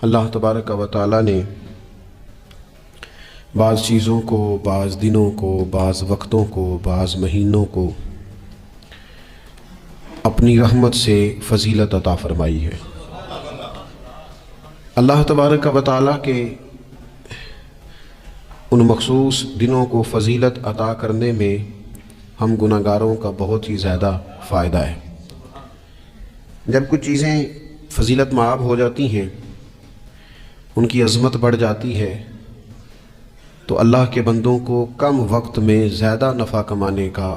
اللہ تبارک و تعالی نے بعض چیزوں کو، بعض دنوں کو، بعض وقتوں کو، بعض مہینوں کو اپنی رحمت سے فضیلت عطا فرمائی ہے۔ اللہ تبارک و تعالی کے ان مخصوص دنوں کو فضیلت عطا کرنے میں ہم گناہ گاروں کا بہت ہی زیادہ فائدہ ہے۔ جب کچھ چیزیں فضیلت مآب ہو جاتی ہیں، ان کی عظمت بڑھ جاتی ہے، تو اللہ کے بندوں کو کم وقت میں زیادہ نفع کمانے کا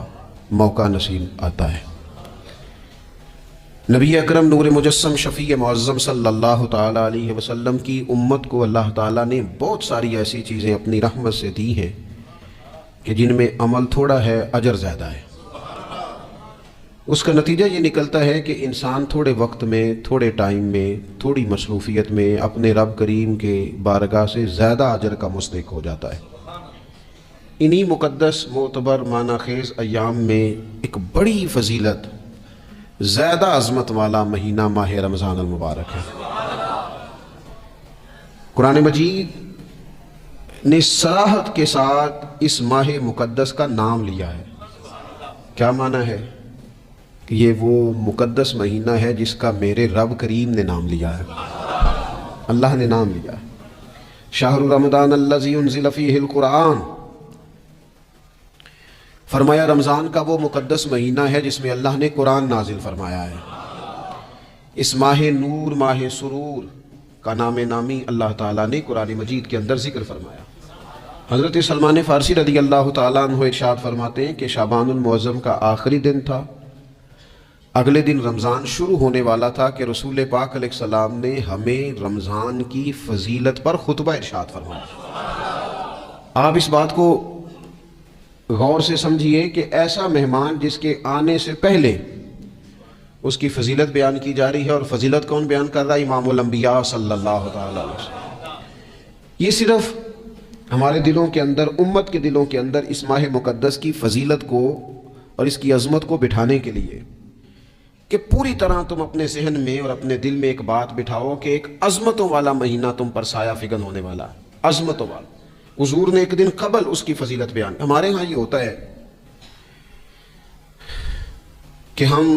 موقع نصیب آتا ہے۔ نبی اکرم نور مجسم شفیع معظم صلی اللہ تعالیٰ علیہ وسلم کی امت کو اللہ تعالیٰ نے بہت ساری ایسی چیزیں اپنی رحمت سے دی ہیں کہ جن میں عمل تھوڑا ہے، اجر زیادہ ہے۔ اس کا نتیجہ یہ نکلتا ہے کہ انسان تھوڑے وقت میں، تھوڑے ٹائم میں، تھوڑی مصروفیت میں اپنے رب کریم کے بارگاہ سے زیادہ اجر کا مستحق ہو جاتا ہے۔ انہی مقدس، معتبر، معنی خیز ایام میں ایک بڑی فضیلت، زیادہ عظمت والا مہینہ ماہ رمضان المبارک ہے۔ قرآن مجید نے صراحت کے ساتھ اس ماہ مقدس کا نام لیا ہے۔ کیا معنی ہے؟ کہ یہ وہ مقدس مہینہ ہے جس کا میرے رب کریم نے نام لیا ہے، اللہ نے نام لیا ہے۔ شہر رمضان الذی انزل فیہ القرآن، فرمایا رمضان کا وہ مقدس مہینہ ہے جس میں اللہ نے قرآن نازل فرمایا ہے۔ اس ماہ نور، ماہ سرور کا نام نامی اللہ تعالیٰ نے قرآن مجید کے اندر ذکر فرمایا۔ حضرت سلمان فارسی رضی اللہ تعالیٰ عنہ ارشاد فرماتے ہیں کہ شعبان المعظم کا آخری دن تھا، اگلے دن رمضان شروع ہونے والا تھا کہ رسول پاک علیہ السلام نے ہمیں رمضان کی فضیلت پر خطبہ ارشاد فرمایا۔ آپ اس بات کو غور سے سمجھیے کہ ایسا مہمان جس کے آنے سے پہلے اس کی فضیلت بیان کی جا رہی ہے، اور فضیلت کون بیان کر رہا ہے؟ امام الانبیاء صلی اللہ تعالیٰ علیہ وسلم۔ یہ صرف ہمارے دلوں کے اندر، امت کے دلوں کے اندر اس ماہ مقدس کی فضیلت کو اور اس کی عظمت کو بٹھانے کے لیے کہ پوری طرح تم اپنے ذہن میں اور اپنے دل میں ایک بات بٹھاؤ کہ ایک عظمتوں والا مہینہ تم پر سایہ فگن ہونے والا ہے، عظمتوں والا۔ حضور نے ایک دن قبل اس کی فضیلت بیان۔ ہمارے ہاں یہ ہوتا ہے کہ ہم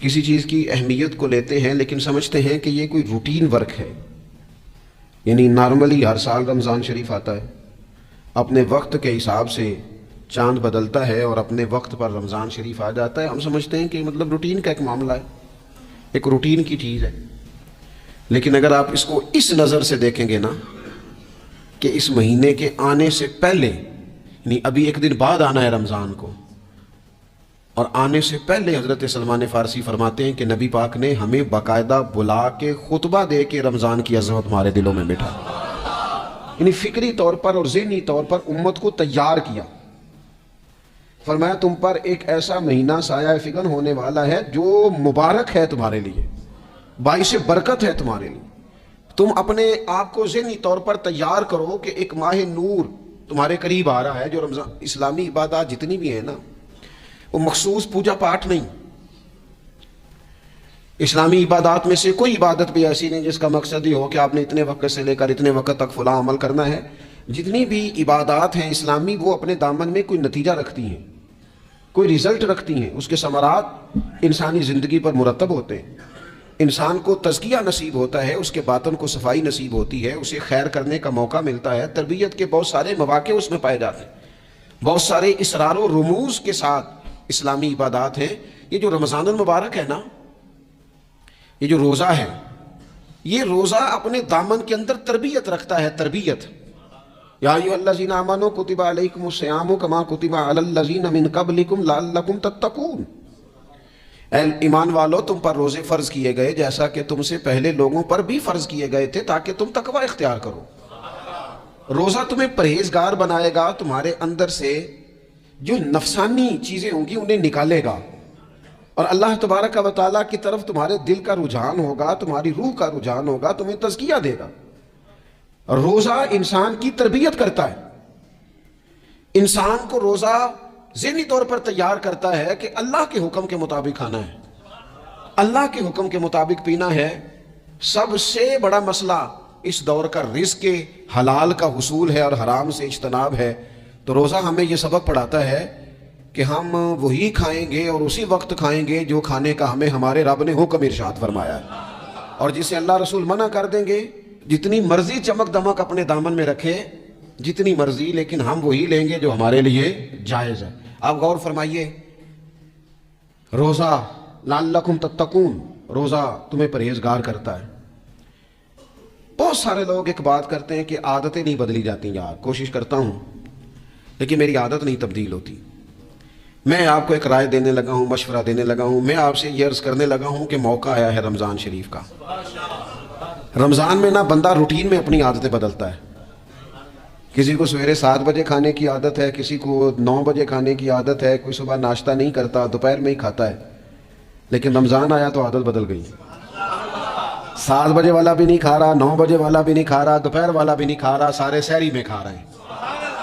کسی چیز کی اہمیت کو لیتے ہیں لیکن سمجھتے ہیں کہ یہ کوئی روٹین ورک ہے، یعنی نارملی ہر سال رمضان شریف آتا ہے، اپنے وقت کے حساب سے چاند بدلتا ہے اور اپنے وقت پر رمضان شریف آ جاتا ہے۔ ہم سمجھتے ہیں کہ مطلب روٹین کا ایک معاملہ ہے، ایک روٹین کی چیز ہے۔ لیکن اگر آپ اس کو اس نظر سے دیکھیں گے نا کہ اس مہینے کے آنے سے پہلے، یعنی ابھی ایک دن بعد آنا ہے رمضان کو، اور آنے سے پہلے حضرت سلمان فارسی فرماتے ہیں کہ نبی پاک نے ہمیں باقاعدہ بلا کے خطبہ دے کے رمضان کی عظمت ہمارے دلوں میں بٹھا، یعنی فکری طور پر اور ذہنی طور پر امت کو تیار کیا۔ فرمایا تم پر ایک ایسا مہینہ سایہ فگن ہونے والا ہے جو مبارک ہے تمہارے لیے، باعث برکت ہے تمہارے لیے۔ تم اپنے آپ کو ذہنی طور پر تیار کرو کہ ایک ماہ نور تمہارے قریب آ رہا ہے۔ جو رمضان، اسلامی عبادات جتنی بھی ہیں نا، وہ مخصوص پوجا پاٹ نہیں۔ اسلامی عبادات میں سے کوئی عبادت بھی ایسی نہیں جس کا مقصد یہ ہو کہ آپ نے اتنے وقت سے لے کر اتنے وقت تک فلاں عمل کرنا ہے۔ جتنی بھی عبادات ہیں اسلامی، وہ اپنے دامن میں کوئی نتیجہ رکھتی ہیں، کوئی رزلٹ رکھتی ہیں، اس کے ثمرات انسانی زندگی پر مرتب ہوتے ہیں۔ انسان کو تزکیہ نصیب ہوتا ہے، اس کے باطن کو صفائی نصیب ہوتی ہے، اسے خیر کرنے کا موقع ملتا ہے، تربیت کے بہت سارے مواقع اس میں پائے جاتے ہیں، بہت سارے اسرار و رموز کے ساتھ اسلامی عبادات ہیں۔ یہ جو رمضان المبارک ہے نا، یہ جو روزہ ہے، یہ روزہ اپنے دامن کے اندر تربیت رکھتا ہے، تربیت۔ یا ایھا الذین آمنوا کتب علیکم الصیام کما کتب علی الذین من قبلکم لعلکم تتقون۔ اے ایمان والو، تم پر روزے فرض کیے گئے جیسا کہ تم سے پہلے لوگوں پر بھی فرض کیے گئے تھے تاکہ تم تقوی اختیار کرو۔ روزہ تمہیں پرہیزگار بنائے گا، تمہارے اندر سے جو نفسانی چیزیں ہوں گی انہیں نکالے گا، اور اللہ تبارک و تعالیٰ کی طرف تمہارے دل کا رجحان ہوگا، تمہاری روح کا رجحان ہوگا، تمہیں تزکیہ دے گا۔ روزہ انسان کی تربیت کرتا ہے، انسان کو روزہ ذہنی طور پر تیار کرتا ہے کہ اللہ کے حکم کے مطابق کھانا ہے، اللہ کے حکم کے مطابق پینا ہے، سب سے بڑا مسئلہ اس دور کا رزق کے حلال کا حصول ہے اور حرام سے اجتناب ہے. تو روزہ ہمیں یہ سبق پڑھاتا ہے کہ ہم وہی کھائیں گے اور اسی وقت کھائیں گے جو کھانے کا ہمیں ہمارے رب نے حکم ارشاد فرمایا ہے، اور جسے اللہ رسول منع کر دیں گے جتنی مرضی چمک دمک اپنے دامن میں رکھے، جتنی مرضی، لیکن ہم وہی لیں گے جو ہمارے لیے جائز ہے. آپ غور فرمائیے، روزہ لعلکم تتقون، روزہ تمہیں پرہیزگار کرتا ہے. بہت سارے لوگ ایک بات کرتے ہیں کہ عادتیں نہیں بدلی جاتی. یار کوشش کرتا ہوں لیکن میری عادت نہیں تبدیل ہوتی. میں آپ کو ایک رائے دینے لگا ہوں، مشورہ دینے لگا ہوں. میں آپ سے یہ عرض کرنے لگا ہوں کہ موقع آیا ہے رمضان شریف کا. رمضان میں نا بندہ روٹین میں اپنی عادتیں بدلتا ہے. کسی کو سویرے 7 بجے کھانے کی عادت ہے، کسی کو 9 بجے کھانے کی عادت ہے، کوئی صبح ناشتہ نہیں کرتا، دوپہر میں ہی کھاتا ہے. لیکن رمضان آیا تو عادت بدل گئی. 7 بجے والا بھی نہیں کھا رہا، 9 بجے والا بھی نہیں کھا رہا، دوپہر والا بھی نہیں کھا رہا، سارے سحری میں کھا رہے ہیں.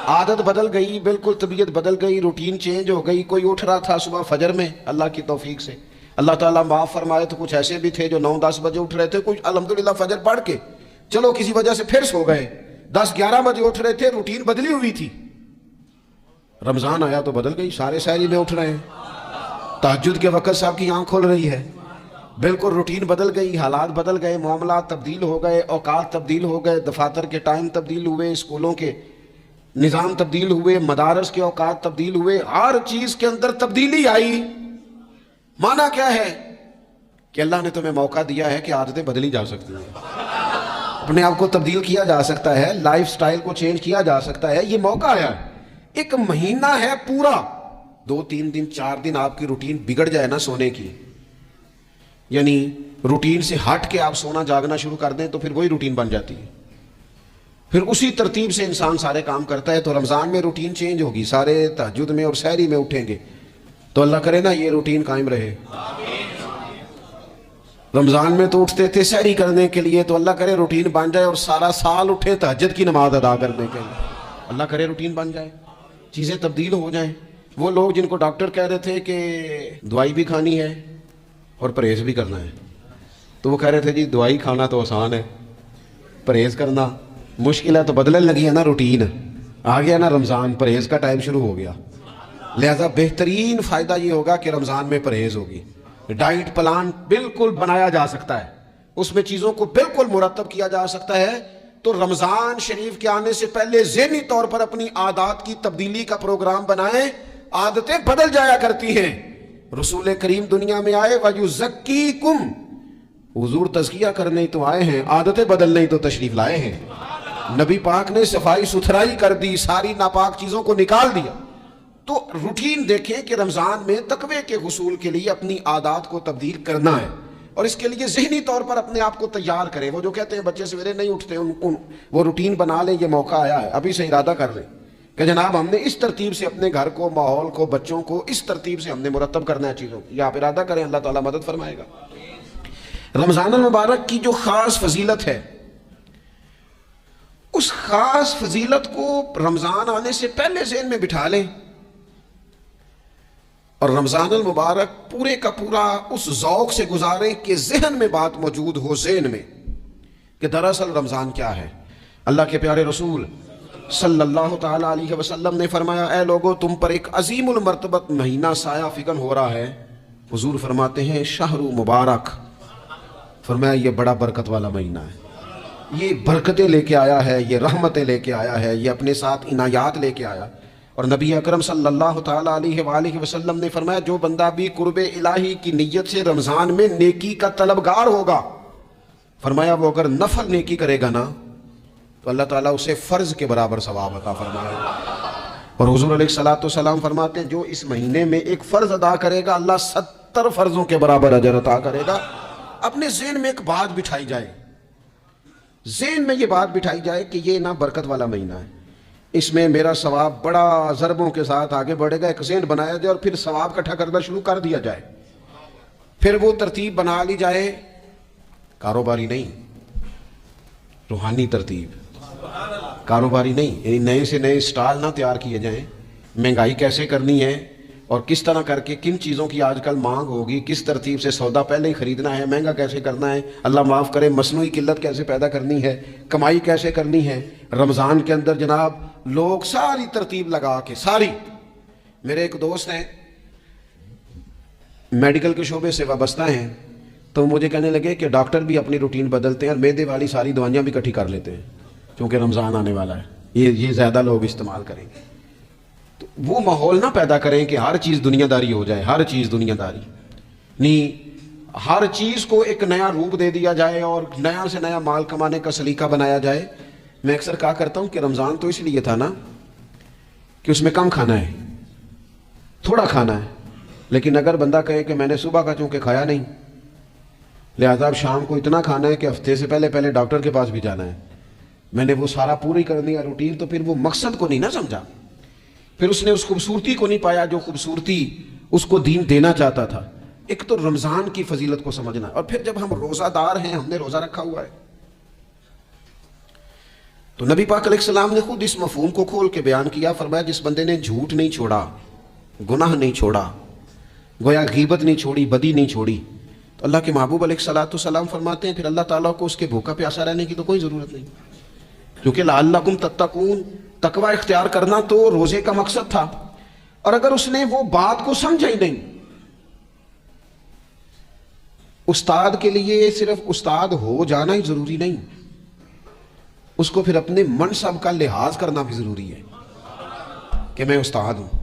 عادت بدل گئی، بالکل طبیعت بدل گئی، روٹین چینج ہو گئی. کوئی اٹھ رہا تھا صبح فجر میں اللہ کی توفیق سے، اللہ تعالیٰ معاف فرمائے، تو کچھ ایسے بھی تھے جو 9-10 بجے اٹھ رہے تھے، کچھ الحمدللہ فجر پڑھ کے چلو کسی وجہ سے پھر سو گئے، 10-11 بجے اٹھ رہے تھے، روٹین بدلی ہوئی تھی. رمضان آیا تو بدل گئی، سارے سحری میں اٹھ رہے ہیں. تہجد کے وقت صاحب کی آنکھ کھول رہی ہے، بالکل روٹین بدل گئی، حالات بدل گئے، معاملات تبدیل ہو گئے، اوقات تبدیل ہو گئے، دفاتر کے ٹائم تبدیل ہوئے، اسکولوں کے نظام تبدیل ہوئے، مدارس کے اوقات تبدیل ہوئے، ہر چیز کے اندر تبدیلی آئی. معنی کیا ہے کہ اللہ نے تمہیں موقع دیا ہے کہ عادتیں بدلی جا سکتی ہیں، اپنے آپ کو تبدیل کیا جا سکتا ہے، لائف سٹائل کو چینج کیا جا سکتا ہے. یہ موقع آیا ہے. ایک مہینہ ہے پورا، 2-3 دن 4 دن آپ کی روٹین بگڑ جائے نا سونے کی، یعنی روٹین سے ہٹ کے آپ سونا جاگنا شروع کر دیں تو پھر وہی روٹین بن جاتی ہے. پھر اسی ترتیب سے انسان سارے کام کرتا ہے. تو رمضان میں روٹین چینج ہوگی، سارے تہجد میں اور سحری میں اٹھیں گے. تو اللہ کرے نا یہ روٹین قائم رہے. رمضان میں تو اٹھتے تھے سحری کرنے کے لیے، تو اللہ کرے روٹین بن جائے اور سارا سال اٹھے تہجد کی نماز ادا کرنے کے لیے. اللہ کرے روٹین بن جائے، چیزیں تبدیل ہو جائیں. وہ لوگ جن کو ڈاکٹر کہہ رہے تھے کہ دوائی بھی کھانی ہے اور پرہیز بھی کرنا ہے، تو وہ کہہ رہے تھے جی دوائی کھانا تو آسان ہے، پرہیز کرنا مشکل ہے. تو بدلنے لگی ہے نا روٹین، آ گیا نا رمضان، پرہیز کا ٹائم شروع ہو گیا. لہذا بہترین فائدہ یہ ہوگا کہ رمضان میں پرہیز ہوگی. ڈائٹ پلان بالکل بنایا جا سکتا ہے، اس میں چیزوں کو بالکل مرتب کیا جا سکتا ہے. تو رمضان شریف کے آنے سے پہلے ذہنی طور پر اپنی عادات کی تبدیلی کا پروگرام بنائیں. عادتیں بدل جایا کرتی ہیں. رسول کریم دنیا میں آئے وَيُزَكِّيكُمْ، حضور تزکیہ کرنے تو آئے ہیں، عادتیں بدلنے تو تشریف لائے ہیں. نبی پاک نے صفائی ستھرائی کر دی، ساری ناپاک چیزوں کو نکال دیا. تو روٹین دیکھیں کہ رمضان میں تقوی کے حصول کے لیے اپنی عادات کو تبدیل کرنا ہے، اور اس کے لیے ذہنی طور پر اپنے آپ کو تیار کریں. وہ جو کہتے ہیں بچے سویرے نہیں اٹھتے، وہ روٹین بنا لیں. یہ موقع آیا ہے، ابھی سے ارادہ کر لیں کہ جناب ہم نے اس ترتیب سے اپنے گھر کو، ماحول کو، بچوں کو اس ترتیب سے ہم نے مرتب کرنا ہے چیزوں کو. یہ آپ ارادہ کریں، اللہ تعالیٰ مدد فرمائے گا. رمضان المبارک کی جو خاص فضیلت ہے، اس خاص فضیلت کو رمضان آنے سے پہلے ذہن میں بٹھا لیں، اور رمضان المبارک پورے کا پورا اس ذوق سے گزاریں کہ ذہن میں بات موجود ہو، ذہن میں، کہ دراصل رمضان کیا ہے. اللہ کے پیارے رسول صلی اللہ تعالیٰ علیہ وسلم نے فرمایا، اے لوگو تم پر ایک عظیم المرتبت مہینہ سایہ فکن ہو رہا ہے. حضور فرماتے ہیں شہر مبارک، فرمایا یہ بڑا برکت والا مہینہ ہے، یہ برکتیں لے کے آیا ہے، یہ رحمتیں لے کے آیا ہے، یہ اپنے ساتھ عنایات لے کے آیا. اور نبی اکرم صلی اللہ تعالیٰ علیہ وآلہ وسلم نے فرمایا جو بندہ بھی قرب الہی کی نیت سے رمضان میں نیکی کا طلبگار ہوگا، فرمایا وہ اگر نفل نیکی کرے گا نا تو اللہ تعالیٰ اسے فرض کے برابر ثواب عطا فرمائے گا. اور حضور علیہ السلام فرماتے ہیں جو اس مہینے میں ایک فرض ادا کرے گا اللہ 70 فرضوں کے برابر اجر عطا کرے گا. اپنے ذہن میں ایک بات بٹھائی جائے، ذہن میں یہ بات بٹھائی جائے کہ یہ نا برکت والا مہینہ ہے، اس میں میرا ثواب بڑا ضربوں کے ساتھ آگے بڑھے گا. ایک ذہن بنایا جائے اور پھر ثواب اکٹھا کرنا شروع کر دیا جائے. پھر وہ ترتیب بنا لی جائے، کاروباری نہیں، روحانی ترتیب، کاروباری نہیں، یعنی نئے سے نئے سٹال نہ تیار کیے جائیں. مہنگائی کیسے کرنی ہے، اور کس طرح کر کے کن چیزوں کی آج کل مانگ ہوگی، کس ترتیب سے سودا پہلے ہی خریدنا ہے، مہنگا کیسے کرنا ہے، اللہ معاف کرے مصنوعی قلت کیسے پیدا کرنی ہے، کمائی کیسے کرنی ہے۔ رمضان کے اندر جناب لوگ ساری ترتیب لگا کے ساری، میرے ایک دوست ہیں میڈیکل کے شعبے سے وابستہ ہیں، تو مجھے کہنے لگے کہ ڈاکٹر بھی اپنی روٹین بدلتے ہیں اور معدے والی ساری دوائیاں بھی اکٹھی کر لیتے ہیں کیونکہ رمضان آنے والا ہے، یہ زیادہ لوگ استعمال کریں گے۔ تو وہ ماحول نہ پیدا کریں کہ ہر چیز دنیا داری ہو جائے، ہر چیز دنیا داری نہیں، ہر چیز کو ایک نیا روپ دے دیا جائے اور نیا سے نیا مال کمانے کا سلیقہ بنایا جائے۔ میں اکثر کہا کرتا ہوں کہ رمضان تو اس لیے تھا نا کہ اس میں کم کھانا ہے، تھوڑا کھانا ہے، لیکن اگر بندہ کہے کہ میں نے صبح کا چونکہ کھایا نہیں لہذا اب شام کو اتنا کھانا ہے کہ ہفتے سے پہلے ڈاکٹر کے پاس بھی جانا ہے، میں نے وہ سارا پوری کر دیا روٹین، تو پھر وہ مقصد کو نہیں نہ سمجھا، پھر اس نے اس خوبصورتی کو نہیں پایا جو خوبصورتی اس کو دین دینا چاہتا تھا۔ ایک تو رمضان کی فضیلت کو سمجھنا، اور پھر جب ہم روزہ دار ہیں، ہم نے روزہ رکھا ہوا ہے، تو نبی پاک علیہ السلام نے خود اس مفہوم کو کھول کے بیان کیا، فرمایا جس بندے نے جھوٹ نہیں چھوڑا، گناہ نہیں چھوڑا، گویا غیبت نہیں چھوڑی، بدی نہیں چھوڑی، تو اللہ کے محبوب علیہ الصلوۃ والسلام فرماتے ہیں پھر اللہ تعالیٰ کو اس کے بھوکا پیاسا رہنے کی تو کوئی ضرورت نہیں، کیونکہ لعلکم تتقون، تقوی اختیار کرنا تو روزے کا مقصد تھا۔ اور اگر اس نے وہ بات کو سمجھا ہی نہیں، استاد کے لیے صرف استاد ہو جانا ہی ضروری نہیں، اس کو پھر اپنے منصب کا لحاظ کرنا بھی ضروری ہے کہ میں استاد ہوں۔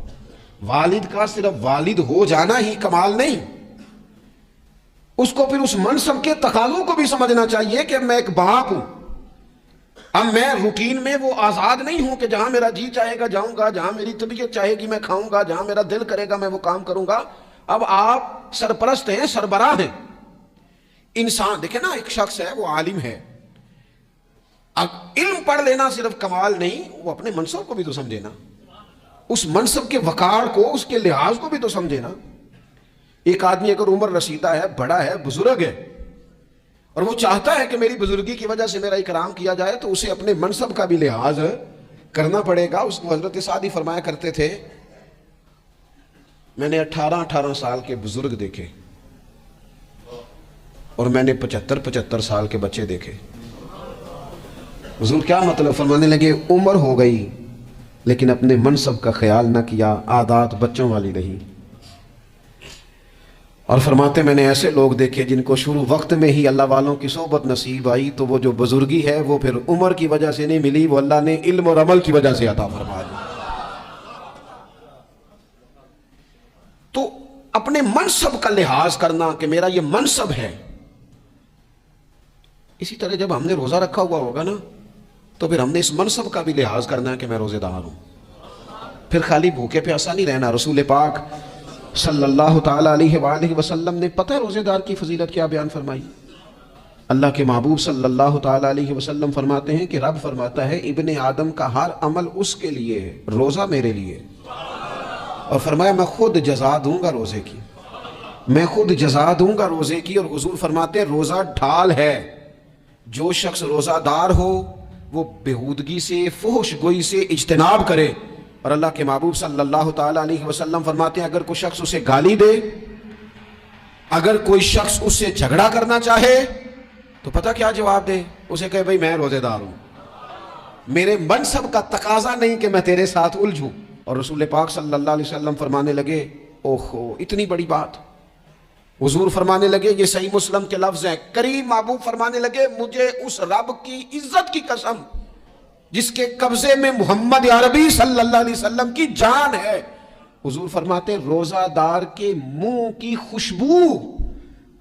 والد کا صرف والد ہو جانا ہی کمال نہیں، اس کو پھر اس منصب کے تقاضوں کو بھی سمجھنا چاہیے کہ میں ایک باپ ہوں، اب میں روٹین میں وہ آزاد نہیں ہوں کہ جہاں میرا جی چاہے گا جاؤں گا، جہاں میری طبیعت چاہے گی میں کھاؤں گا، جہاں میرا دل کرے گا میں وہ کام کروں گا۔ اب آپ سرپرست ہیں، سربراہ ہیں۔ انسان دیکھیں نا، ایک شخص ہے وہ عالم ہے، اب علم پڑھ لینا صرف کمال نہیں، وہ اپنے منصب کو بھی تو سمجھے نا، اس منصب کے وقار کو، اس کے لحاظ کو بھی تو سمجھے نا۔ ایک آدمی اگر عمر رسیدہ ہے، بڑا ہے، بزرگ ہے، اور وہ چاہتا ہے کہ میری بزرگی کی وجہ سے میرا اکرام کیا جائے، تو اسے اپنے منصب کا بھی لحاظ کرنا پڑے گا۔ اس کو حضرت سعدی فرمایا کرتے تھے میں نے 18 سال کے بزرگ دیکھے اور میں نے 75 سال کے بچے دیکھے۔ حضور کیا مطلب؟ فرمانے لگے عمر ہو گئی لیکن اپنے منصب کا خیال نہ کیا، عادات بچوں والی رہی۔ اور فرماتے میں نے ایسے لوگ دیکھے جن کو شروع وقت میں ہی اللہ والوں کی صحبت نصیب آئی، تو وہ جو بزرگی ہے وہ پھر عمر کی وجہ سے نہیں ملی، وہ اللہ نے علم اور عمل کی وجہ سے عطا فرما دی۔ تو اپنے منصب کا لحاظ کرنا کہ میرا یہ منصب ہے۔ اسی طرح جب ہم نے روزہ رکھا ہوا ہوگا نا، تو پھر ہم نے اس منصب کا بھی لحاظ کرنا ہے کہ میں روزے دار ہوں۔ پھر خالی بھوکے پیاسا نہیں رہنا۔ رسول پاک صلی اللہ تعالیٰ علیہ وآلہ وسلم نے پتہ ہے روزے دار کی فضیلت کیا بیان فرمائی؟ اللہ کے محبوب صلی اللہ تعالیٰ علیہ وسلم فرماتے ہیں کہ رب فرماتا ہے ابن آدم کا ہر عمل اس کے لیے ہے، روزہ میرے لیے، اور فرمایا میں خود جزا دوں گا روزے کی، میں خود جزا دوں گا روزے کی۔ اور حضور فرماتے ہیں روزہ ڈھال ہے، جو شخص روزہ دار ہو وہ بےہودگی سے، فحش گوئی سے اجتناب کرے۔ اور اللہ کے محبوب صلی اللہ تعالیٰ علیہ وسلم فرماتے ہیں اگر کوئی شخص اسے گالی دے، اگر کوئی شخص اس سے جھگڑا کرنا چاہے تو پتہ کیا جواب دے؟ اسے کہے بھئی میں روزے دار ہوں، میرے منصب کا تقاضا نہیں کہ میں تیرے ساتھ الجھوں۔ اور رسول پاک صلی اللہ علیہ وسلم فرمانے لگے اوہو اتنی بڑی بات۔ حضور فرمانے لگے، یہ صحیح مسلم کے لفظ ہیں، کریم محبوب فرمانے لگے مجھے اس رب کی عزت کی قسم جس کے قبضے میں محمد عربی صلی اللہ علیہ وسلم کی جان ہے، حضور فرماتے روزہ دار کے منہ کی خوشبو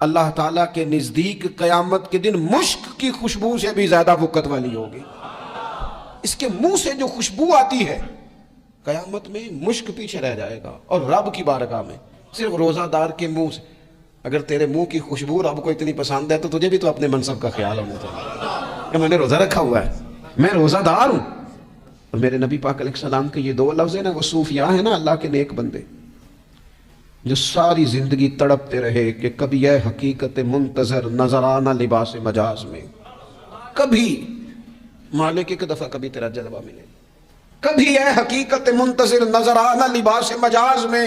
اللہ تعالیٰ کے نزدیک قیامت کے دن مشک کی خوشبو سے بھی زیادہ وقت والی ہوگی۔ اس کے منہ سے جو خوشبو آتی ہے قیامت میں مشک پیچھے رہ جائے گا، اور رب کی بارگاہ میں صرف روزہ دار کے منہ سے، اگر تیرے منہ کی خوشبو رب کو اتنی پسند ہے تو تجھے بھی تو اپنے منصب کا خیال ہونا چاہیے کہ میں نے روزہ رکھا ہوا ہے، میں روزہ دار ہوں۔ اور میرے نبی پاک علیہ السلام کے یہ دو لفظ ہیں نا، وہ صوفیاء ہیں نا، اللہ کے نیک بندے جو ساری زندگی تڑپتے رہے کہ کبھی یہ حقیقت منتظر نظر آنا لباس مجاز میں، کبھی مالک ایک دفعہ کبھی تیرا جلوہ ملے، کبھی یہ حقیقت منتظر نظر آنا لباس مجاز میں۔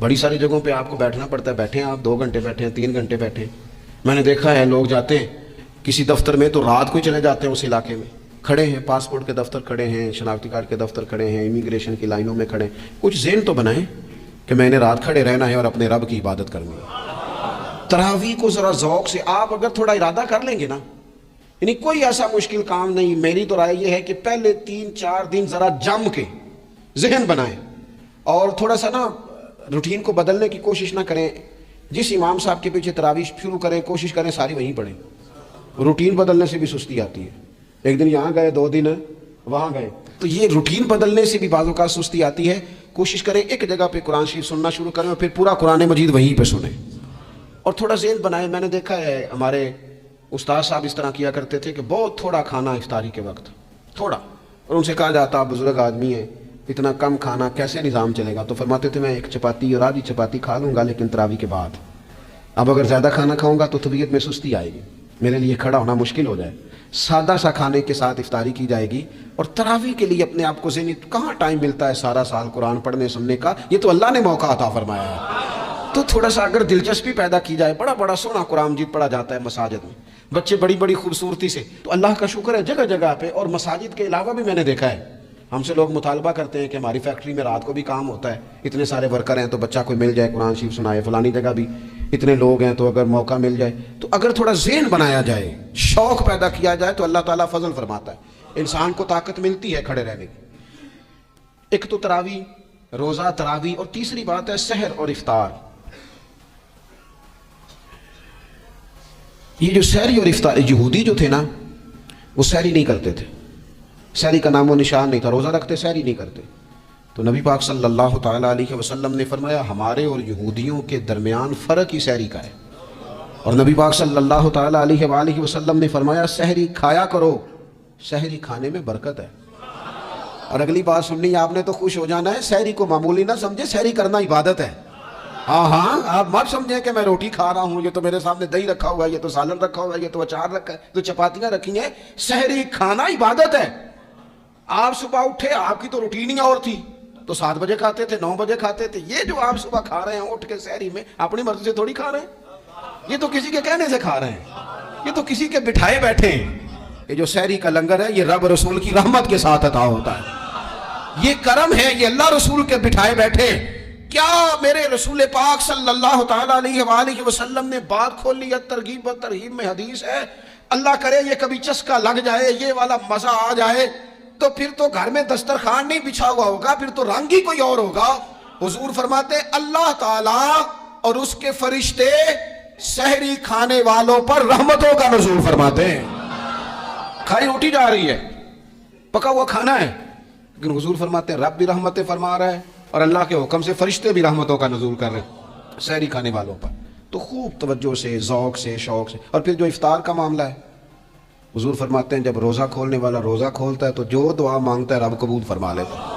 بڑی ساری جگہوں پہ آپ کو بیٹھنا پڑتا ہے، بیٹھیں آپ 2 گھنٹے بیٹھے ہیں، 3 گھنٹے بیٹھے ہیں۔ میں نے دیکھا ہے لوگ جاتے ہیں کسی دفتر میں تو رات کو ہی چلے جاتے ہیں اس علاقے میں، کھڑے ہیں، پاسپورٹ کے دفتر کھڑے ہیں، شناختی کارڈ کے دفتر کھڑے ہیں، امیگریشن کی لائنوں میں کھڑے ہیں۔ کچھ ذہن تو بنائیں کہ میں نے رات کھڑے رہنا ہے اور اپنے رب کی عبادت کرنی ہے۔ تراویح کو ذرا ذوق سے آپ اگر تھوڑا ارادہ کر لیں گے نا، یعنی کوئی ایسا مشکل کام نہیں، میری تو رائے یہ ہے کہ پہلے 3-4 دن ذرا جم کے ذہن بنائیں اور تھوڑا سا نا روٹین کو بدلنے کی کوشش نہ کریں۔ جس امام صاحب کے پیچھے تراویح شروع کریں، کوشش کریں ساری وہیں پڑھیں۔ روٹین بدلنے سے بھی سستی آتی ہے، ایک دن یہاں گئے 2 دن وہاں گئے، تو یہ روٹین بدلنے سے بھی بعض اوقات سستی آتی ہے۔ کوشش کریں ایک جگہ پہ قرآن شریف سننا شروع کریں اور پھر پورا قرآن مجید وہیں پہ سنیں اور تھوڑا ذہن بنائیں۔ میں نے دیکھا ہے ہمارے استاد صاحب اس طرح کیا کرتے تھے کہ بہت تھوڑا کھانا افطاری کے وقت، تھوڑا، اور ان سے کہا جاتا بزرگ آدمی ہے، اتنا کم کھانا کیسے نظام چلے گا؟ تو فرماتے تھے میں 1 چپاتی اور آدھی چپاتی کھا لوں گا لیکن تراویح کے بعد، اب اگر زیادہ کھانا کھاؤں گا تو طبیعت میں سستی آئے گی، میرے لیے کھڑا ہونا مشکل ہو جائے، سادہ سا کھانے کے ساتھ افطاری کی جائے گی۔ اور تراویح کے لیے اپنے آپ کو ذہنی کہاں ٹائم ملتا ہے سارا سال قرآن پڑھنے سننے کا، یہ تو اللہ نے موقع عطا فرمایا ہے، تو تھوڑا سا اگر دلچسپی پیدا کی جائے۔ بڑا بڑا سونا قرآن مجید پڑھا جاتا ہے مساجد میں، بچے بڑی بڑی خوبصورتی سے، تو اللہ کا شکر ہے جگہ جگہ پہ، اور مساجد کے علاوہ بھی میں نے دیکھا ہے ہم سے لوگ مطالبہ کرتے ہیں کہ ہماری فیکٹری میں رات کو بھی کام ہوتا ہے، اتنے سارے ورکر ہیں تو بچہ کوئی مل جائے قرآن شریف سنائے، فلانی جگہ بھی اتنے لوگ ہیں تو اگر موقع مل جائے، تو اگر تھوڑا ذہن بنایا جائے، شوق پیدا کیا جائے تو اللہ تعالیٰ فضل فرماتا ہے، انسان کو طاقت ملتی ہے کھڑے رہنے کی۔ ایک تو تراویح، روزہ، تراویح، اور تیسری بات ہے سحر اور افطار۔ یہ جو سحری اور افطار، یہودی جو تھے نا وہ سحری نہیں کرتے تھے، سحری کا نام و نشان نہیں تھا، روزہ رکھتے سحری نہیں کرتے، تو نبی پاک صلی اللہ تعالیٰ علیہ وسلم نے فرمایا ہمارے اور یہودیوں کے درمیان فرق ہی سحری کا ہے، اور نبی پاک صلی اللہ تعالیٰ علیہ وآلہ وسلم نے فرمایا سحری کھایا کرو، سحری کھانے میں برکت ہے۔ اور اگلی بات سننی آپ نے تو خوش ہو جانا ہے، سحری کو معمولی نہ سمجھے، سحری کرنا عبادت ہے۔ ہاں آپ مت سمجھیں کہ میں روٹی کھا رہا ہوں، یہ تو میرے سامنے دہی رکھا ہوا ہے، یہ تو سالن رکھا ہوا ہے، یہ تو اچار رکھا ہے، تو چپاتیاں رکھی ہیں، سحری کھانا عبادت ہے۔ آپ صبح اٹھے، آپ کی تو روٹین ہی اور تھی، تو 7 بجے کھاتے تھے، 9 بجے کھاتے تھے، یہ جو آپ صبح کھا رہے ہیں اٹھ کے سحری میں، اپنی مرضی سے تھوڑی کھا رہے ہیں، یہ تو کسی کے کہنے سے کھا رہے ہیں، یہ تو کسی کے بٹھائے بیٹھے ہیں۔ یہ جو سحری کا لنگر ہے یہ رب رسول کی رحمت کے ساتھ عطا ہوتا ہے، یہ کرم ہے، یہ اللہ رسول کے بٹھائے بیٹھے۔ کیا میرے رسول پاک صلی اللہ تعالیٰ علیہ وآلہ وسلم نے بات کھول لی ہے، ترغیب و ترہیب میں حدیث ہے، اللہ کرے یہ کبھی چسکا لگ جائے، یہ والا مزہ آ جائے، تو پھر تو گھر میں دسترخوان نہیں بچھا ہوا ہوگا، پھر تو رنگ ہی کوئی اور ہوگا۔ حضور فرماتے ہیں اللہ تعالیٰ اور اس کے فرشتے سحری کھانے والوں پر رحمتوں کا نزول فرماتے ہیں۔ کھائی روٹی جا رہی ہے، پکا ہوا کھانا ہے، لیکن حضور فرماتے ہیں رب بھی رحمتیں فرما رہا ہے اور اللہ کے حکم سے فرشتے بھی رحمتوں کا نزول کر رہے ہیں سحری کھانے والوں پر۔ تو خوب توجہ سے، ذوق سے، شوق سے۔ اور پھر جو افطار کا معاملہ ہے، حضور فرماتے ہیں جب روزہ کھولنے والا روزہ کھولتا ہے تو جو دعا مانگتا ہے رب قبول فرما لیتا ہے۔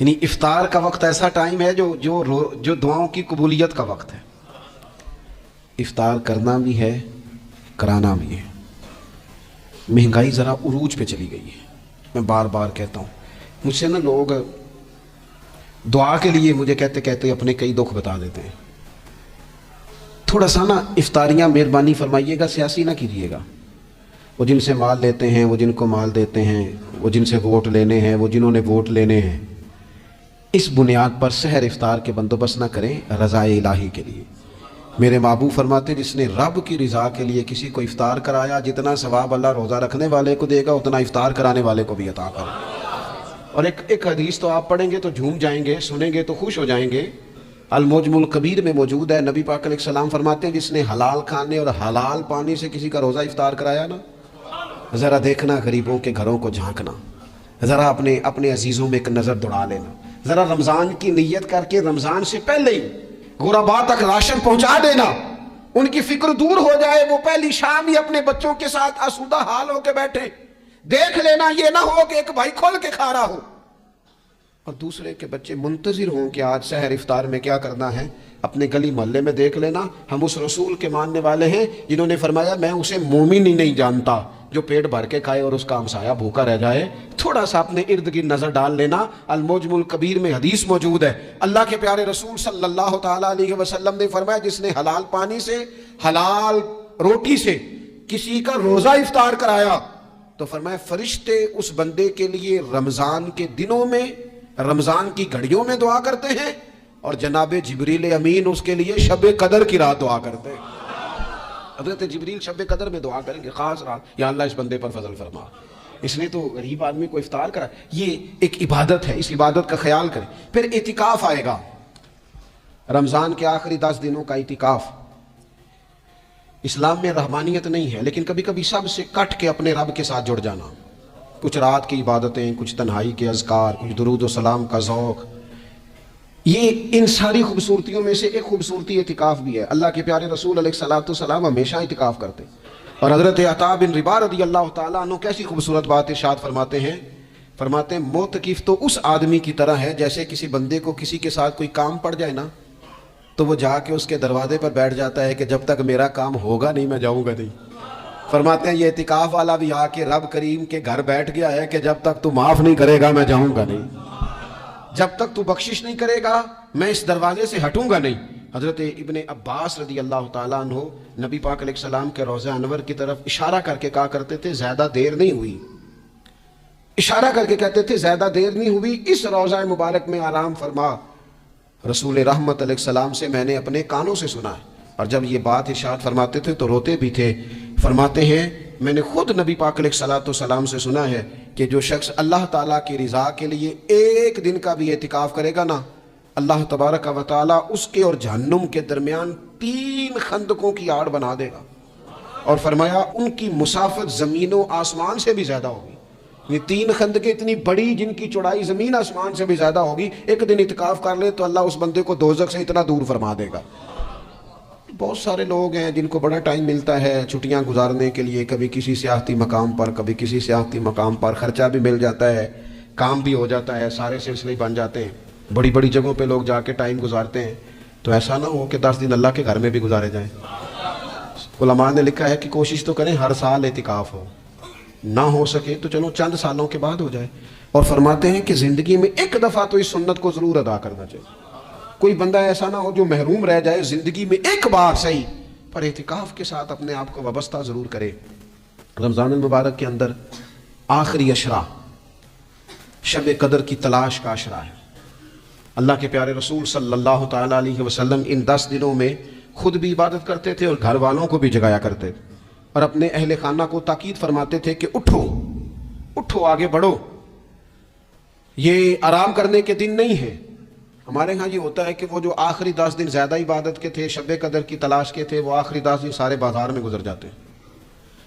یعنی افطار کا وقت ایسا ٹائم ہے جو دعاؤں کی قبولیت کا وقت ہے۔ افطار کرنا بھی ہے، کرانا بھی ہے۔ مہنگائی ذرا عروج پہ چلی گئی ہے، میں بار بار کہتا ہوں، مجھ سے نا لوگ دعا کے لیے مجھے کہتے کہتے اپنے کئی دکھ بتا دیتے ہیں۔ تھوڑا سا نا افطاریاں مہربانی فرمائیے گا سیاسی نہ کیجیے گا۔ وہ جن سے مال لیتے ہیں، وہ جن کو مال دیتے ہیں، وہ جن سے ووٹ لینے ہیں، وہ جنہوں نے ووٹ لینے ہیں، اس بنیاد پر سحر افطار کے بندوبست نہ کریں رضا الہی کے لیے۔ میرے محبوب فرماتے جس نے رب کی رضا کے لیے کسی کو افطار کرایا، جتنا ثواب اللہ روزہ رکھنے والے کو دے گا اتنا افطار کرانے والے کو بھی عطا کرے۔ اور ایک حدیث تو آپ پڑھیں گے تو جھوم جائیں گے، سنیں گے تو خوش ہو جائیں گے، المعجم الکبیر میں موجود ہے۔ نبی پاک علیہ السلام فرماتے ہیں جس نے حلال کھانے اور حلال پانی سے کسی کا روزہ افطار کرایا نا، ذرا دیکھنا غریبوں کے گھروں کو جھانکنا، ذرا اپنے عزیزوں میں ایک نظر دوڑا لینا، ذرا رمضان کی نیت کر کے رمضان سے پہلے ہی غرباء تک راشن پہنچا دینا، ان کی فکر دور ہو جائے، وہ پہلی شام ہی اپنے بچوں کے ساتھ آسودہ حال ہو کے بیٹھے، دیکھ لینا یہ نہ ہو کہ ایک بھائی کھول کے کھا رہا ہو اور دوسرے کے بچے منتظر ہوں کہ آج سحر افطار میں کیا کرنا ہے۔ اپنے گلی محلے میں دیکھ لینا، ہم اس رسول کے ماننے والے ہیں جنہوں نے فرمایا میں اسے مومن ہی نہیں جانتا جو پیٹ بھر کے کھائے اور اس کا ہمسایہ بھوکا رہ جائے، تھوڑا سا اپنے ارد گرد نظر ڈال لینا۔ المعجم الکبیر میں حدیث موجود ہے، اللہ کے پیارے رسول صلی اللہ تعالیٰ علیہ وسلم نے فرمایا جس نے حلال پانی سے، حلال روٹی سے کسی کا روزہ افطار کرایا تو فرمایا فرشتے اس بندے کے لیے رمضان کے دنوں میں، رمضان کی گھڑیوں میں دعا کرتے ہیں، اور جناب جبریل امین اس کے لیے شب قدر کی رات دعا کرتے ہیں۔ حضرت جبریل شب قدر میں دعا کریں گے، خاص رات، یا اللہ اس بندے پر فضل فرما، اس نے تو غریب آدمی کو افطار کرا۔ یہ ایک عبادت ہے، اس عبادت کا خیال کریں۔ پھر اعتکاف آئے گا، رمضان کے آخری 10 دنوں کا اعتکاف۔ اسلام میں رحمانیت نہیں ہے، لیکن کبھی کبھی سب سے کٹ کے اپنے رب کے ساتھ جڑ جانا، کچھ رات کی عبادتیں، کچھ تنہائی کے اذکار، کچھ درود و سلام کا ذوق، یہ ان ساری خوبصورتیوں میں سے ایک خوبصورتی اعتکاف بھی ہے۔ اللہ کے پیارے رسول علیہ الصلوۃ والسلام ہمیشہ اعتکاف کرتے، اور حضرت عطا بن رباح رضی اللہ تعالیٰ عنہ کیسی خوبصورت بات ارشاد فرماتے ہیں، معتکف تو اس آدمی کی طرح ہے جیسے کسی بندے کو کسی کے ساتھ کوئی کام پڑ جائے نا تو وہ جا کے اس کے دروازے پر بیٹھ جاتا ہے کہ جب تک میرا کام ہوگا نہیں میں جاؤں گا نہیں۔ فرماتے ہیں یہ اعتکاف والا بھی آ کے رب کریم کے گھر بیٹھ گیا ہے کہ جب تک تو معاف نہیں کرے گا میں جاؤں گا نہیں، جب تک تو بخشش نہیں کرے گا میں اس دروازے سے ہٹوں گا نہیں۔ حضرت ابن عباس رضی اللہ تعالیٰ عنہ نبی پاک علیہ السلام کے روضہ انور کی طرف اشارہ کر کے کہا کرتے تھے زیادہ دیر نہیں ہوئی، اشارہ کر کے کہتے تھے زیادہ دیر نہیں ہوئی، اس روضہ مبارک میں آرام فرما۔ رسول رحمت علیہ السلام سے میں نے اپنے کانوں سے سنا ہے، اور جب یہ بات ارشاد فرماتے تھے تو روتے بھی تھے۔ فرماتے ہیں میں نے خود نبی پاک علیہ السلام سے سنا ہے کہ جو شخص اللہ تعالیٰ کی رضا کے لیے ایک دن کا بھی اعتکاف کرے گا نا، اللہ تبارک و تعالیٰ اس کے اور جہنم کے درمیان 3 خندقوں کی آڑ بنا دے گا، اور فرمایا ان کی مسافت زمین و آسمان سے بھی زیادہ ہوگی۔ یہ 3 خندقیں اتنی بڑی جن کی چوڑائی زمین آسمان سے بھی زیادہ ہوگی، ایک دن اعتکاف کر لے تو اللہ اس بندے کو دوزخ سے اتنا دور فرما دے گا۔ بہت سارے لوگ ہیں جن کو بڑا ٹائم ملتا ہے چھٹیاں گزارنے کے لیے، کبھی کسی سیاحتی مقام پر، کبھی کسی سیاحتی مقام پر، خرچہ بھی مل جاتا ہے، کام بھی ہو جاتا ہے، سارے سلسلے بن جاتے ہیں، بڑی بڑی جگہوں پہ لوگ جا کے ٹائم گزارتے ہیں، تو ایسا نہ ہو کہ 10 دن اللہ کے گھر میں بھی گزارے جائیں۔ علماء نے لکھا ہے کہ کوشش تو کریں ہر سال اعتکاف ہو، نہ ہو سکے تو چلو چند سالوں کے بعد ہو جائے، اور فرماتے ہیں کہ زندگی میں ایک دفعہ تو اس سنت کو ضرور ادا کرنا چاہیے۔ کوئی بندہ ایسا نہ ہو جو محروم رہ جائے، زندگی میں ایک بار صحیح پر اعتکاف کے ساتھ اپنے آپ کو وابستہ ضرور کرے۔ رمضان المبارک کے اندر آخری اشرا شب قدر کی تلاش کا اشرا ہے۔ اللہ کے پیارے رسول صلی اللہ تعالیٰ علیہ وسلم ان 10 دنوں میں خود بھی عبادت کرتے تھے اور گھر والوں کو بھی جگایا کرتے تھے، اور اپنے اہل خانہ کو تاکید فرماتے تھے کہ اٹھو اٹھو، آگے بڑھو، یہ آرام کرنے کے دن نہیں ہیں۔ ہمارے ہاں یہ ہوتا ہے کہ وہ جو آخری 10 دن زیادہ عبادت کے تھے، شب قدر کی تلاش کے تھے، وہ آخری 10 دن سارے بازار میں گزر جاتے ہیں،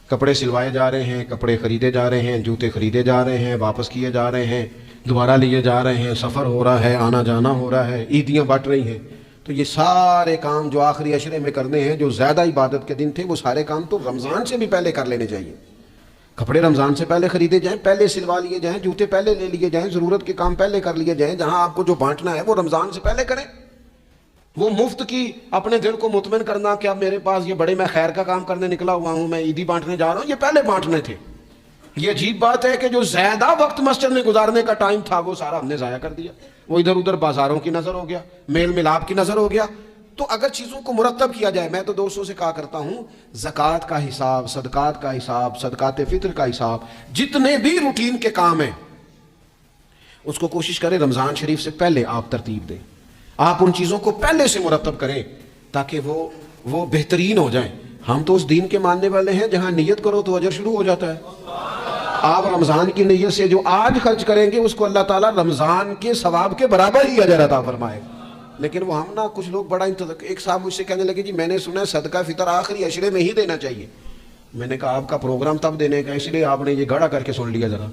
کپڑے سلوائے جا رہے ہیں، کپڑے خریدے جا رہے ہیں، جوتے خریدے جا رہے ہیں، واپس کیے جا رہے ہیں، دوبارہ لیے جا رہے ہیں، سفر ہو رہا ہے، آنا جانا ہو رہا ہے، عیدیاں بٹ رہی ہیں۔ تو یہ سارے کام جو آخری عشرے میں کرنے ہیں، جو زیادہ عبادت کے دن تھے، وہ سارے کام تو رمضان سے بھی پہلے کر لینے چاہیے۔ کپڑے رمضان سے پہلے خریدے جائیں، پہلے سلوا لیے جائیں، جوتے پہلے لے لیے جائیں، ضرورت کے کام پہلے کر لیے جائیں، جہاں آپ کو جو بانٹنا ہے وہ رمضان سے پہلے کریں۔ وہ مفت کی اپنے دل کو مطمئن کرنا کہ اب میرے پاس یہ بڑے میں خیر کا کام کرنے نکلا ہوا ہوں، میں عیدی بانٹنے جا رہا ہوں، یہ پہلے بانٹنے تھے۔ یہ عجیب بات ہے کہ جو زیادہ وقت مسجد میں گزارنے کا ٹائم تھا وہ سارا ہم نے ضائع کر دیا، وہ ادھر ادھر بازاروں کی نظر ہو گیا، میل ملاپ کی نظر ہو گیا۔ تو اگر چیزوں کو مرتب کیا جائے، میں تو دوستوں سے کہا کرتا ہوں زکوٰۃ کا حساب، صدقات کا حساب، صدقات فطر کا حساب، جتنے بھی روٹین کے کام ہیں اس کو کوشش کریں رمضان شریف سے پہلے آپ ترتیب دیں، آپ ان چیزوں کو پہلے سے مرتب کریں تاکہ وہ بہترین ہو جائیں۔ ہم تو اس دین کے ماننے والے ہیں جہاں نیت کرو تو اجر شروع ہو جاتا ہے۔ آپ رمضان کی نیت سے جو آج خرچ کریں گے اس کو اللہ تعالیٰ رمضان کے ثواب کے برابر ہی اجر عطا فرمائے۔ لیکن وہ ہم کچھ لوگ بڑا ایک صاحب مجھ سے کہنے لگے جی میں نے سنا ہے صدقہ فطر آخری عشرے میں ہی دینا چاہیے۔ میں نے کہا آپ کا پروگرام تب دینے کا، اس لیے آپ نے یہ گاڑا کر کے سن لیا، ذرا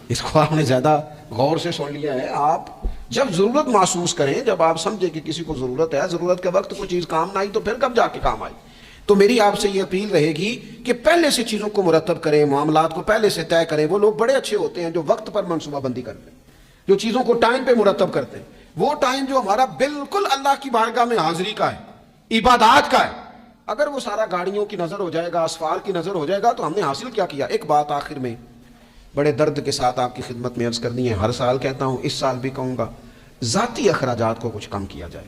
اس کو آپ نے زیادہ غور سے سن لیا ہے۔ آپ جب ضرورت محسوس کریں، جب آپ سمجھیں کہ کسی کو ضرورت ہے، ضرورت کے وقت کوئی چیز کام نہ آئی تو پھر کب جا کے کام آئی۔ تو میری آپ سے یہ اپیل رہے گی کہ پہلے سے چیزوں کو مرتب کریں، معاملات کو پہلے سے طے کریں۔ وہ لوگ بڑے اچھے ہوتے ہیں جو وقت پر منصوبہ بندی کرتے ہیں، جو چیزوں کو ٹائم پہ مرتب کرتے ہیں۔ وہ ٹائم جو ہمارا بالکل اللہ کی بارگاہ میں حاضری کا ہے، عبادات کا ہے، اگر وہ سارا گاڑیوں کی نظر ہو جائے گا، اسفار کی نظر ہو جائے گا تو ہم نے حاصل کیا کیا؟ ایک بات آخر میں بڑے درد کے ساتھ آپ کی خدمت میں عرض کرنی ہے، ہر سال کہتا ہوں، اس سال بھی کہوں گا، ذاتی اخراجات کو کچھ کم کیا جائے۔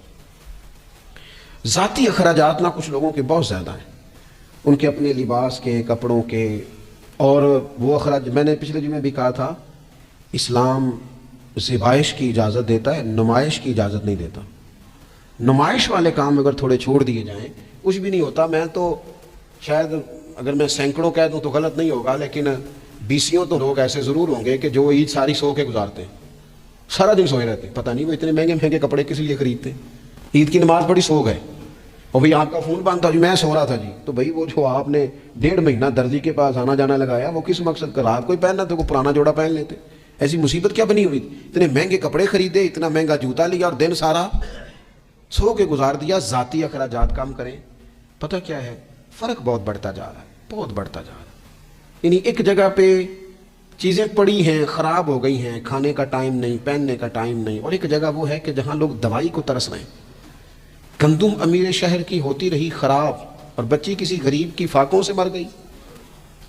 ذاتی اخراجات نہ کچھ لوگوں کے بہت زیادہ ہیں، ان کے اپنے لباس کے، کپڑوں کے، اور وہ اخراج میں نے پچھلے جمعے بھی کہا تھا، اسلام زیبائش کی اجازت دیتا ہے، نمائش کی اجازت نہیں دیتا۔ نمائش والے کام اگر تھوڑے چھوڑ دیے جائیں کچھ بھی نہیں ہوتا۔ میں تو شاید اگر میں سینکڑوں کہہ دوں تو غلط نہیں ہوگا، لیکن بیسیوں تو لوگ ایسے ضرور ہوں گے کہ جو عید ساری سو کے گزارتے ہیں، سارا دن سوئے رہتے ہیں، پتہ نہیں وہ اتنے مہنگے مہنگے کپڑے کس لیے خریدتے ہیں، عید کی نماز بڑی سو گئے، اور بھئی آپ کا فون بند تھا جی، میں سو رہا تھا جی، تو بھئی وہ جو آپ نے 1.5 مہینہ درزی کے پاس آنا جانا لگایا وہ کس مقصد کا؟ رات کوئی پہننا تو کوئی پرانا جوڑا پہن لیتے۔ ایسی مصیبت کیا بنی ہوئی تھی؟ اتنے مہنگے کپڑے خریدے، اتنا مہنگا جوتا لیا اور دن سارا سو کے گزار دیا۔ ذاتی اخراجات کم کریں۔ پتہ کیا ہے، فرق بہت بڑھتا جا رہا ہے، بہت بڑھتا جا رہا ہے۔ یعنی ایک جگہ پہ چیزیں پڑی ہیں، خراب ہو گئی ہیں، کھانے کا ٹائم نہیں، پہننے کا ٹائم نہیں، اور ایک جگہ وہ ہے کہ جہاں لوگ دوائی کو ترس رہے ہیں۔ گندم امیر شہر کی ہوتی رہی خراب، اور بچی کسی غریب کی فاقوں سے مر گئی،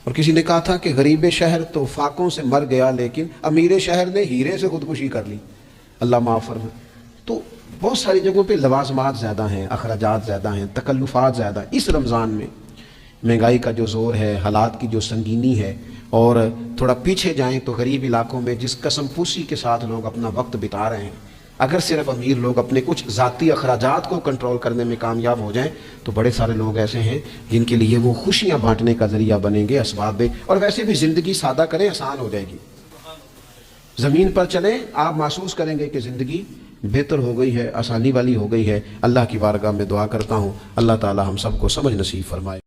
اور کسی نے کہا تھا کہ غریب شہر تو فاقوں سے مر گیا لیکن امیر شہر نے ہیرے سے خودکشی کر لی، اللہ معاف فرمائے۔ تو بہت ساری جگہوں پہ لوازمات زیادہ ہیں، اخراجات زیادہ ہیں، تکلفات زیادہ ہیں۔ اس رمضان میں مہنگائی کا جو زور ہے، حالات کی جو سنگینی ہے، اور تھوڑا پیچھے جائیں تو غریب علاقوں میں جس قسم پوسی کے ساتھ لوگ اپنا وقت بتا رہے ہیں، اگر صرف امیر لوگ اپنے کچھ ذاتی اخراجات کو کنٹرول کرنے میں کامیاب ہو جائیں تو بڑے سارے لوگ ایسے ہیں جن کے لیے وہ خوشیاں بانٹنے کا ذریعہ بنیں گے، اسباب۔ اور ویسے بھی زندگی سادہ کریں، آسان ہو جائے گی۔ زمین پر چلیں، آپ محسوس کریں گے کہ زندگی بہتر ہو گئی ہے، آسانی والی ہو گئی ہے۔ اللہ کی بارگاہ میں دعا کرتا ہوں اللہ تعالی ہم سب کو سمجھ نصیب فرمائے۔